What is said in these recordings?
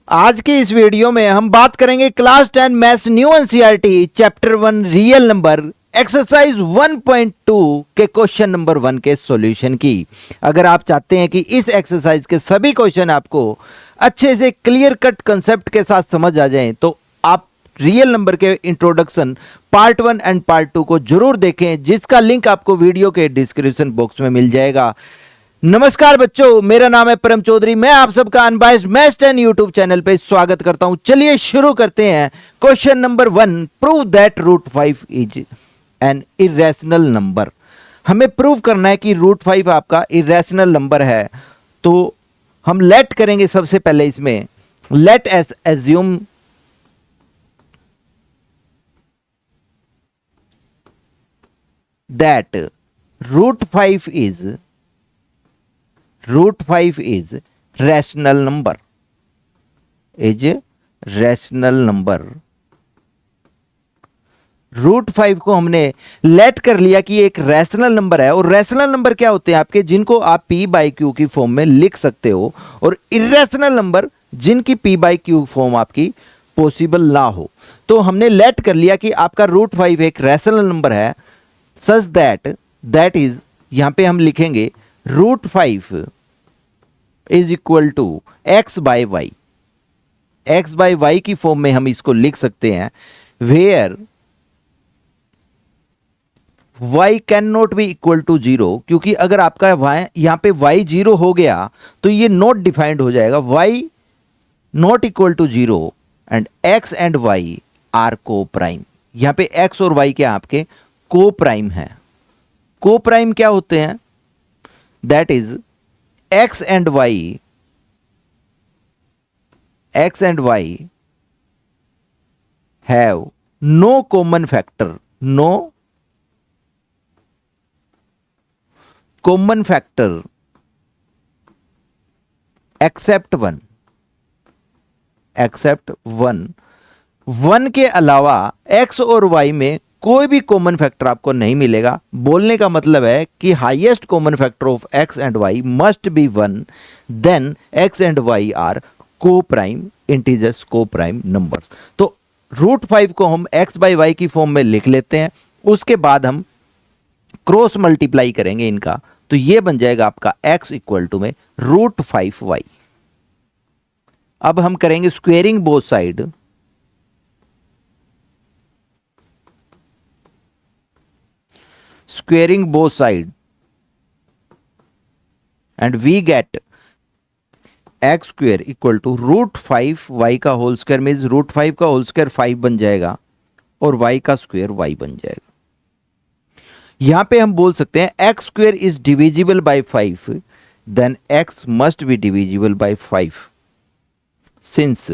आज की इस वीडियो में हम बात करेंगे class 10 maths new NCERT chapter 1 real number exercise 1.2 के क्वेश्चन नंबर 1 के सॉल्यूशन की। अगर आप चाहते हैं कि इस एक्सरसाइज के सभी क्वेश्चन आपको अच्छे से क्लियर कट कंसेप्ट के साथ समझ आ जाएं तो आप रियल नंबर के इंट्रोडक्शन पार्ट 1 एंड पार्ट 2 को जरूर देखें, जिसका लिंक आपको वीडियो के डिस्क्रिप्शन बॉक्स में मिल जाएगा। नमस्कार बच्चों, मेरा नाम है परम चौधरी। मैं आप सबका अनबायस्ड मैथ्स 10 यूट्यूब चैनल पे स्वागत करता हूं। चलिए शुरू करते हैं। Question number 1, prove that root 5 is an irrational number. हमें प्रूव करना है कि रूट 5 आपका इरेशनल नंबर है। तो हम लेट करेंगे सबसे पहले इसमें, let's assume that root 5 is rational number, root 5 को हमने लेट कर लिया कि एक रैशनल नंबर है। और रैशनल नंबर क्या होते हैं आपके, जिनको आप p बाई क्यू की फॉर्म में लिख सकते हो, और इरेशनल नंबर जिनकी p बाई क्यू फॉर्म आपकी पॉसिबल ना हो। तो हमने लेट कर लिया कि आपका रूट 5 एक रैशनल नंबर है, सच दैट इज, यहां पे हम लिखेंगे root 5 is equal to x by y. X by y की फॉर्म में हम इसको लिख सकते हैं, where y can not be equal to 0, क्योंकि अगर आपका y यहां पे y 0 हो गया तो ये नॉट डिफाइंड हो जाएगा। y not equal to 0 and x and y are coprime. यहां पे x और y क्या आपके को प्राइम है। को प्राइम क्या होते हैं, that is x and y have no common factor except one। One के अलावा x और y में कोई भी कॉमन फैक्टर आपको नहीं मिलेगा। बोलने का मतलब है कि highest common factor of x and y must be 1, then x and y are coprime integers, coprime numbers. तो रूट 5 को हम x बाई वाई की फॉर्म में लिख लेते हैं, उसके बाद हम क्रॉस मल्टीप्लाई करेंगे इनका, तो ये बन जाएगा आपका x इक्वल टू में रूट 5y। अब हम करेंगे squaring both side, squaring both side and we get x square equal to root 5 y का होल स्क्वायर मीन्स रूट 5 का होल स्क्वायर 5 बन जाएगा और y का स्क्वायर y बन जाएगा। यहां पे हम बोल सकते हैं x square is divisible by 5, then x must be divisible by 5 since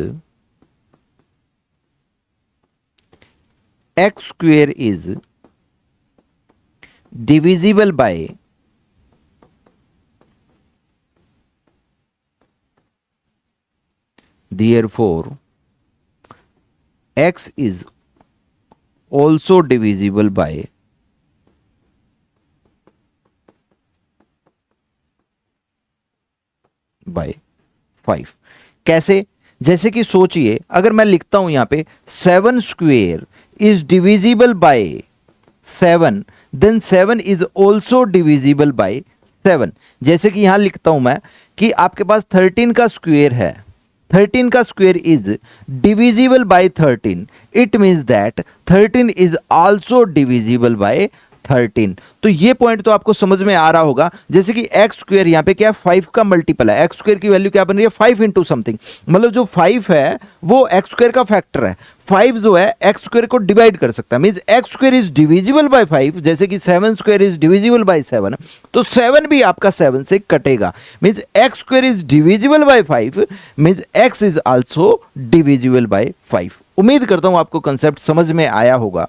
x square is divisible by therefore x is also divisible by 5। कैसे, जैसे कि सोचिए, अगर मैं लिखता हूं यहां पे 7 square is divisible by 7, then 7 is also divisible by 7। जैसे कि यहां लिखता हूं मैं कि आपके पास 13 का स्क्वायर है, 13 का square is divisible bye 13, it means that 13 is also divisible by 13। तो ये पॉइंट तो आपको समझ में आ रहा होगा। जैसे कि एक्स स्क्वायर यहाँ पे क्या है, 5 का मल्टीपल है। एक्स स्क्वायर की वैल्यू क्या बन रही है, 5 इंटू समथिंग, मतलब जो 5 है वो एक्स स्क्वायर का फैक्टर है। 5 जो है एक्स स्क्वायर को डिवाइड कर सकता है, means x square is divisible by 5। जैसे कि 7 स्क्वायर इज डिविजिबल बाय 7, तो 7 भी आपका 7 से कटेगा, means x square is divisible by 5, means x is also divisible by 5। उम्मीद करता हूं आपको कंसेप्ट समझ में आया होगा।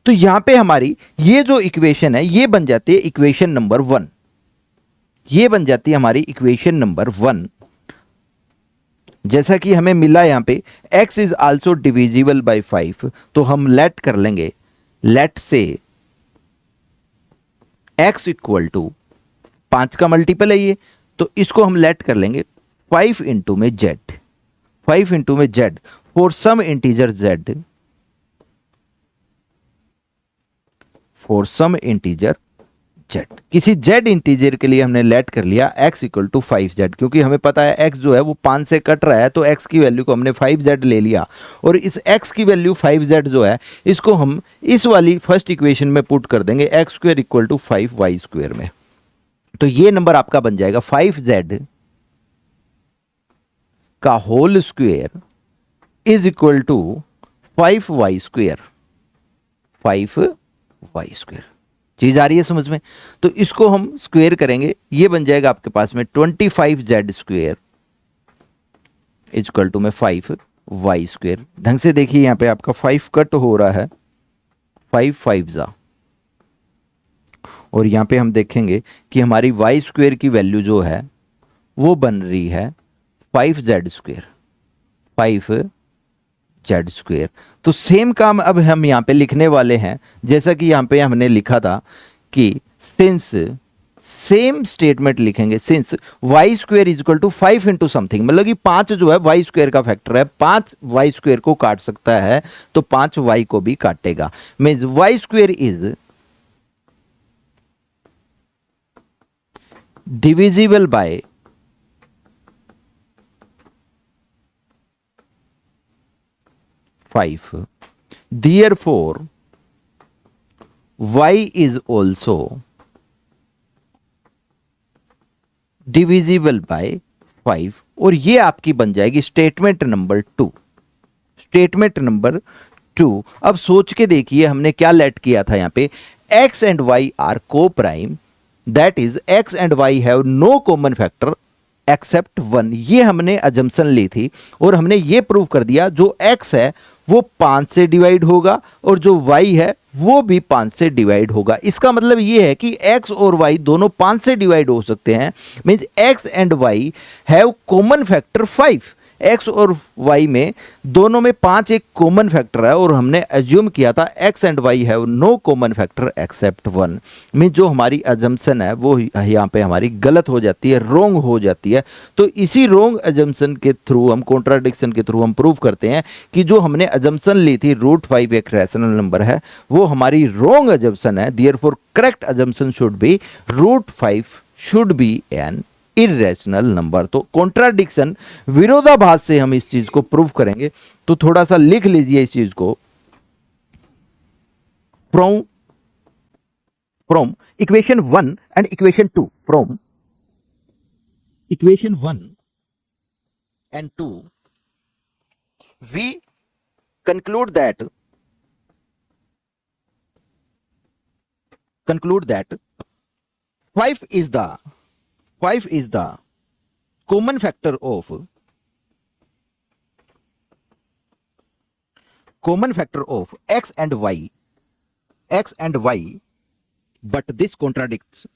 तो यहां पे हमारी ये जो इक्वेशन है ये बन जाती है इक्वेशन नंबर 1। ये बन जाती है हमारी इक्वेशन नंबर 1। जैसा कि हमें मिला यहां पे x is also divisible by 5, तो हम लेट कर लेंगे, लेट से x इक्वल टू 5 का मल्टीपल है ये, तो इसको हम लेट कर लेंगे 5 इंटू में जेड, 5 इंटू में z for some integer z, for some integer z. किसी जेड इंटीजर के लिए हमने लेट कर लिया x इक्वल टू 5z, क्योंकि हमें पता है x जो है वो 5 से कट रहा है, तो x की वैल्यू को हमने 5z ले लिया, और इस x की वैल्यू 5z जो है इसको हम इस वाली फर्स्ट इक्वेशन में पुट कर देंगे x square equal to 5y square में। तो ये नंबर आपका बन जाएगा 5z का whole square is equal to 5y square, 5y square. चीज आ रही है समझ में? तो इसको हम स्क्वायर करेंगे, ये बन जाएगा आपके पास में 25z square is equal to में 5y स्क्वायर। ढंग से देखिए यहां पे आपका 5 कट हो रहा है, 5 5 जा, और यहां पे हम देखेंगे कि हमारी y स्क्वायर की वैल्यू जो है वो बन रही है 5z स्क्वायर, 5z स्क्वायर। तो सेम काम अब हम यहां पे लिखने वाले हैं, जैसा कि यहां पे हमने लिखा था कि सिंस, सेम स्टेटमेंट लिखेंगे, since y square is equal to 5 into something, मतलब कि 5 जो है y स्क्वायर का फैक्टर है, 5 y स्क्वायर को काट सकता है तो 5 y को भी काटेगा। Means y square is divisible by 5, therefore y is also divisible by 5, और ये आपकी बन जाएगी स्टेटमेंट नंबर 2, स्टेटमेंट नंबर 2। अब सोच के देखिए हमने क्या लेट किया था यहां पे, x and y are coprime, that is x and y have no common factor except 1, ये हमने अजम्पशन ली थी, और हमने ये प्रूव कर दिया जो x है वो 5 से डिवाइड होगा और जो y है वो भी 5 से डिवाइड होगा। इसका मतलब ये है कि x और y दोनों 5 से डिवाइड हो सकते हैं। Means x and y have common factor 5, x और y में दोनों में 5 एक कॉमन फैक्टर है, और हमने एज्यूम किया था x and y have no common factor except 1। Mean जो हमारी अजम्पशन है वो यहाँ पे हमारी गलत हो जाती है, रोंग हो जाती है। तो इसी रोंग अजम्पशन के थ्रू हम, कॉन्ट्राडिक्शन के थ्रू हम प्रूव करते हैं कि जो हमने अजम्पशन ली थी √5 एक रैशनल नंबर है, वो हमारी रोंग अजम्पशन है। Therefore correct assumption should be √5 should B N irrational number. तो कॉन्ट्राडिक्शन, विरोधाभास से हम इस चीज को प्रूव करेंगे। तो थोड़ा सा लिख लीजिए इस चीज को, from equation 1 and equation 2, from equation 1 and 2 we conclude that 5 is the common factor of x and y, but this contradicts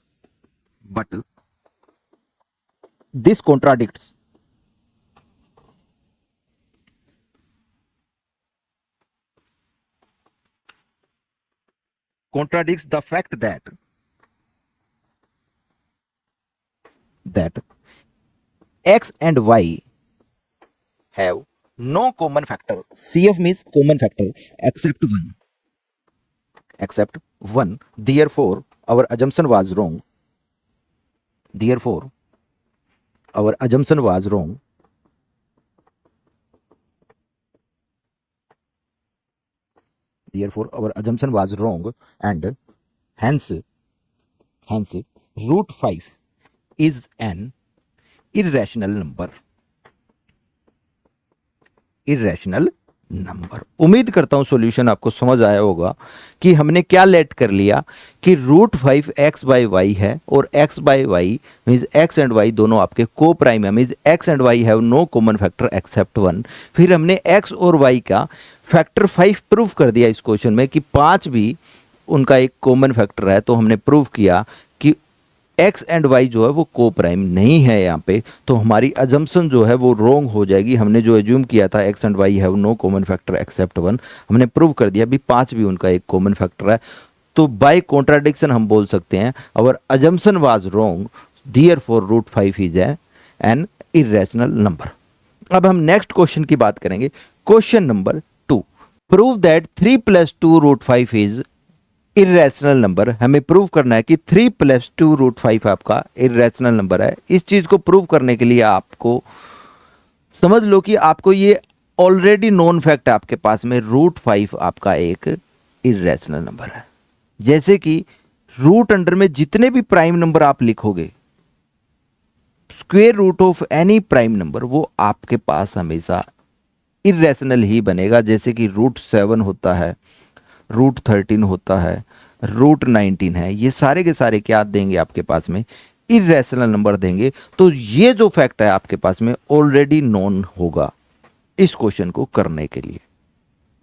the fact that x and y have no common factor. CF means common factor except 1. Therefore our assumption was wrong. And hence √5 is an irrational number. उम्मीद करता हूं solution आपको समझ आया होगा कि हमने क्या लेट कर लिया कि √5 x बाई वाई है, और x by y means x and y दोनों आपके को प्राइम है, means x and y have no common factor except 1। फिर हमने x और y का फैक्टर 5 प्रूव कर दिया इस क्वेश्चन में कि 5 भी उनका एक कॉमन फैक्टर है। तो हमने प्रूव किया कि x एंड y जो है वो को प्राइम नहीं है यहाँ पे, तो हमारी अजम्पशन जो है वो रोंग हो जाएगी। हमने जो एज्यूम किया था x and y have no common factor except 1, हमने प्रूव कर दिया भी 5 भी उनका एक कॉमन फैक्टर है। तो बाय कॉन्ट्राडिक्शन हम बोल सकते हैं our assumption was wrong, therefore √5 is an irrational number. अब हम नेक्स्ट क्वेश्चन की बात करेंगे, question number 2। Prove that 3 + 2√5 is irrational number. हमें प्रूव करना है कि 3 + 2√5 आपका इरेशनल नंबर है। इस चीज को प्रूव करने के लिए आपको समझ लो कि आपको ये ऑलरेडी नोन फैक्ट है आपके पास में, √5 आपका एक इरेशनल नंबर है। जैसे कि रूट अंडर में जितने भी प्राइम नंबर आप लिखोगे, square root of any prime number, वो आपके पास हमेशा इरेशनल ही बनेगा। जैसे कि √7 होता है, √13 होता है, √19 है, ये सारे के सारे क्या देंगे आपके पास में, इरेशनल नंबर देंगे। तो ये जो फैक्ट है आपके पास में ऑलरेडी नोन होगा इस क्वेश्चन को करने के लिए।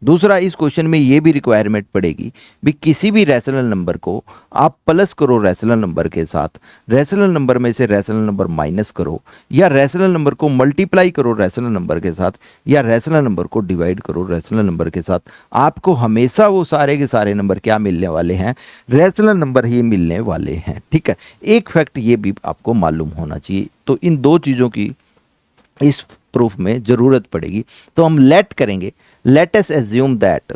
दूसरा, इस क्वेश्चन में ये भी रिक्वायरमेंट पड़ेगी भी किसी भी रैशनल नंबर को आप प्लस करो रैशनल नंबर के साथ, रैशनल नंबर में से रैशनल नंबर माइनस करो, या रैशनल नंबर को मल्टीप्लाई करो रैशनल नंबर के साथ, या रैशनल नंबर को डिवाइड करो रैशनल नंबर के साथ, आपको हमेशा वो सारे के सारे नंबर क्या मिलने वाले हैं, रैशनल नंबर ही मिलने वाले हैं। ठीक है, एक फैक्ट ये भी आपको मालूम होना चाहिए। तो इन दो चीज़ों की इस प्रूफ में जरूरत पड़ेगी। तो हम लेट करेंगे, let us assume that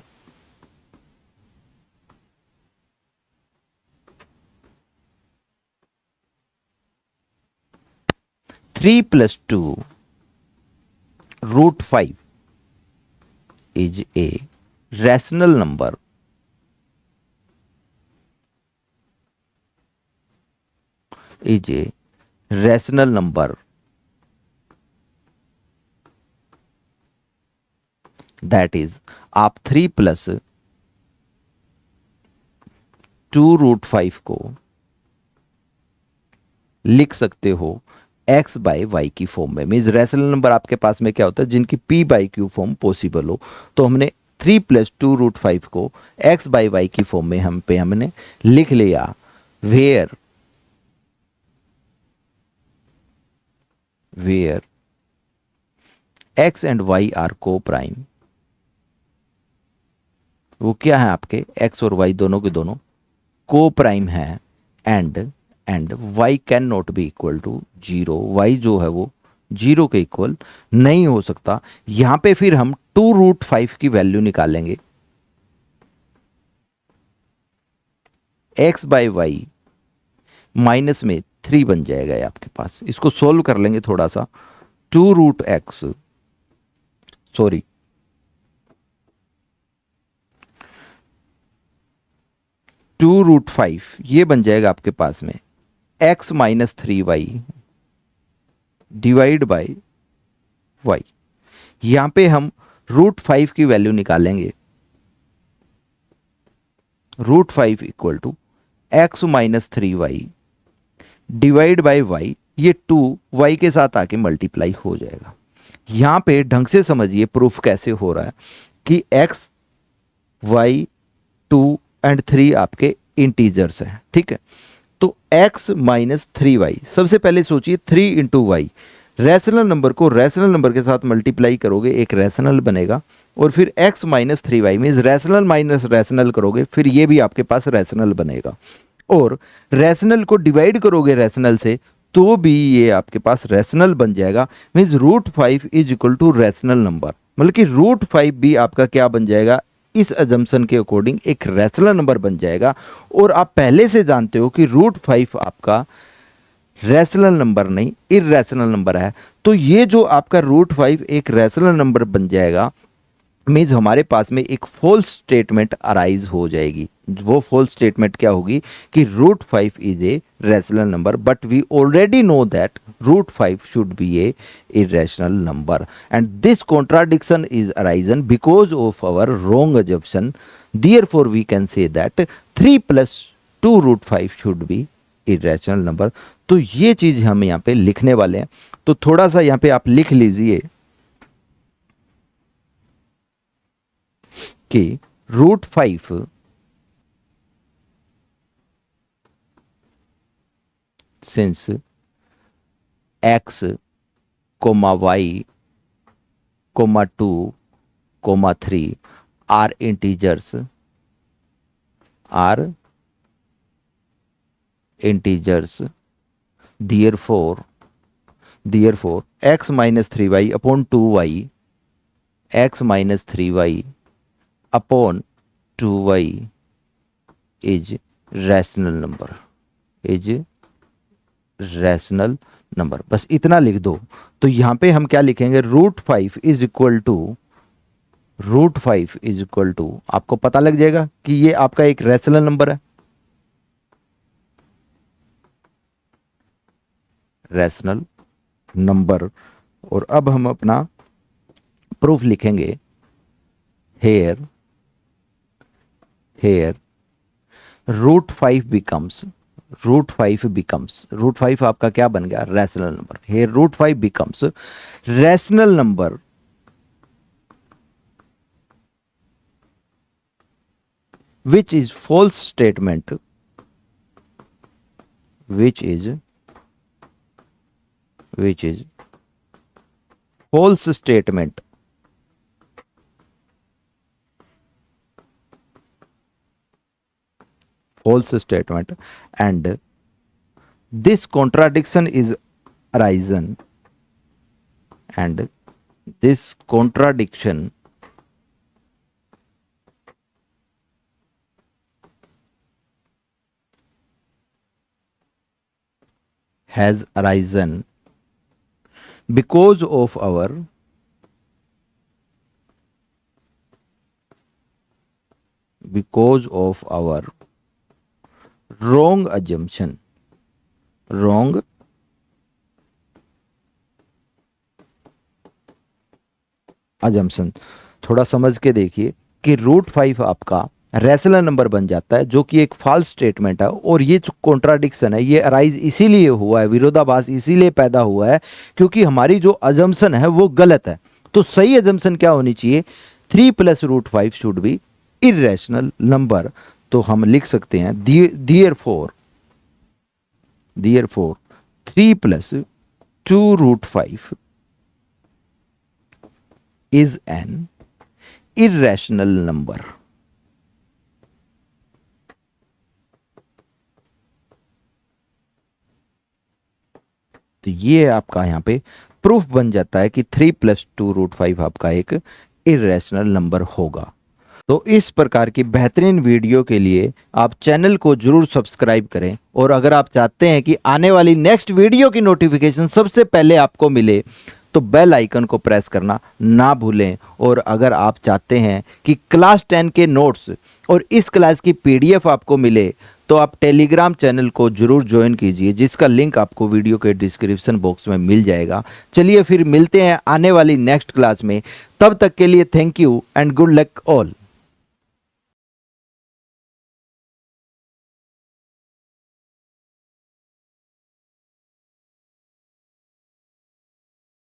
3 + 2√5 is a rational number that is, आप 3 + 2√5 को लिख सकते हो x/y की फॉर्म में। मीन्स रैशनल नंबर आपके पास में क्या होता है, जिनकी p/q फॉर्म पॉसिबल हो। तो हमने 3 + 2√5 को x/y की फॉर्म में हमने लिख लिया, where x and y are coprime. वो क्या है आपके, x और y दोनों के दोनों को प्राइम है, and y can not be equal to 0। y जो है वो 0 के इक्वल नहीं हो सकता। यहां पे फिर हम 2√5 की वैल्यू निकालेंगे, x/y माइनस में 3 बन जाएगा ये आपके पास। इसको सोल्व कर लेंगे थोड़ा सा, 2√x, सॉरी 2√5 ये बन जाएगा आपके पास में x - 3y divide by y। यहां पे हम √5 की वैल्यू निकालेंगे, √5 equal to x - 3y divide by y। ये 2 y के साथ आके मल्टीप्लाई हो जाएगा। यहां पे ढंग से समझिए प्रूफ कैसे हो रहा है कि x, y, 2 एंड 3 आपके इंटीजर्स हैं। ठीक है, तो x - 3y, सबसे पहले सोचिए 3 × y, रैशनल नंबर को रैशनल नंबर के साथ मल्टीप्लाई करोगे एक रैशनल बनेगा, और फिर x - 3y means rational minus rational करोगे, फिर ये भी आपके पास रैशनल बनेगा, और रैशनल को डिवाइड करोगे रैशनल से तो भी ये आपके पास रैशनल बन जाएगा। Means √5 is equal to rational number, मतलब कि √5 भी आपका क्या बन जाएगा, इस अजम्पशन के अकॉर्डिंग एक रैशनल नंबर बन जाएगा। और आप पहले से जानते हो कि √5 आपका रैशनल नंबर नहीं इररैशनल नंबर है। तो ये जो आपका √5 एक रैशनल नंबर बन जाएगा, मीन्स हमारे पास में एक फॉल्स स्टेटमेंट अराइज हो जाएगी। वो फॉल्स स्टेटमेंट क्या होगी कि √5 is a rational number, but we already know that √5 should be a irrational number, and this contradiction is arisen because of our wrong assumption. Therefore we can say that 3 + 2√5 should be irrational number. तो ये चीज हम यहाँ पे लिखने वाले हैं, तो थोड़ा सा यहाँ पे आप लिख लीजिए कि √5 since x, y, 2, 3 are integers, therefore therefore x minus 3y upon 2y, x minus 3y upon 2y is rational number, is rational number. बस इतना लिख दो। तो यहां पे हम क्या लिखेंगे, √5 is equal to, √5 is equal to, आपको पता लग जाएगा कि ये आपका एक रैशनल नंबर है, रैशनल नंबर। और अब हम अपना प्रूफ लिखेंगे, हेयर √5 बिकम्स, √5 आपका क्या बन गया, rational number. Here √5 becomes rational number which is false statement, which is false statement, and this contradiction is arisen, and this contradiction has arisen because of our wrong assumption, wrong assumption। थोड़ा समझ के देखिए कि √5 आपका rational number बन जाता है, जो कि एक फॉल्स स्टेटमेंट है। और ये जो कॉन्ट्राडिक्शन है, ये अराइज इसीलिए हुआ है, विरोधाभास इसीलिए पैदा हुआ है क्योंकि हमारी जो अजम्पशन है वो गलत है। तो सही अजम्पशन क्या होनी चाहिए, 3 + √5 शुड बी इरेशनल नंबर। तो हम लिख सकते हैं therefore 3 + 2√5 is an irrational number। तो ये आपका यहाँ पे प्रूफ बन जाता है कि 3 + 2√5 आपका एक इरेशनल नंबर होगा। तो इस प्रकार की बेहतरीन वीडियो के लिए आप चैनल को जरूर सब्सक्राइब करें। और अगर आप चाहते हैं कि आने वाली नेक्स्ट वीडियो की नोटिफिकेशन सबसे पहले आपको मिले तो बेल आइकन को प्रेस करना ना भूलें। और अगर आप चाहते हैं कि क्लास 10 के नोट्स और इस क्लास की PDF आपको मिले तो आप टेलीग्राम चैनल को जरूर ज्वाइन कीजिए, जिसका लिंक आपको वीडियो के डिस्क्रिप्शन बॉक्स में मिल जाएगा। चलिए फिर मिलते हैं आने वाली नेक्स्ट क्लास में, तब तक के लिए thank you and good luck all.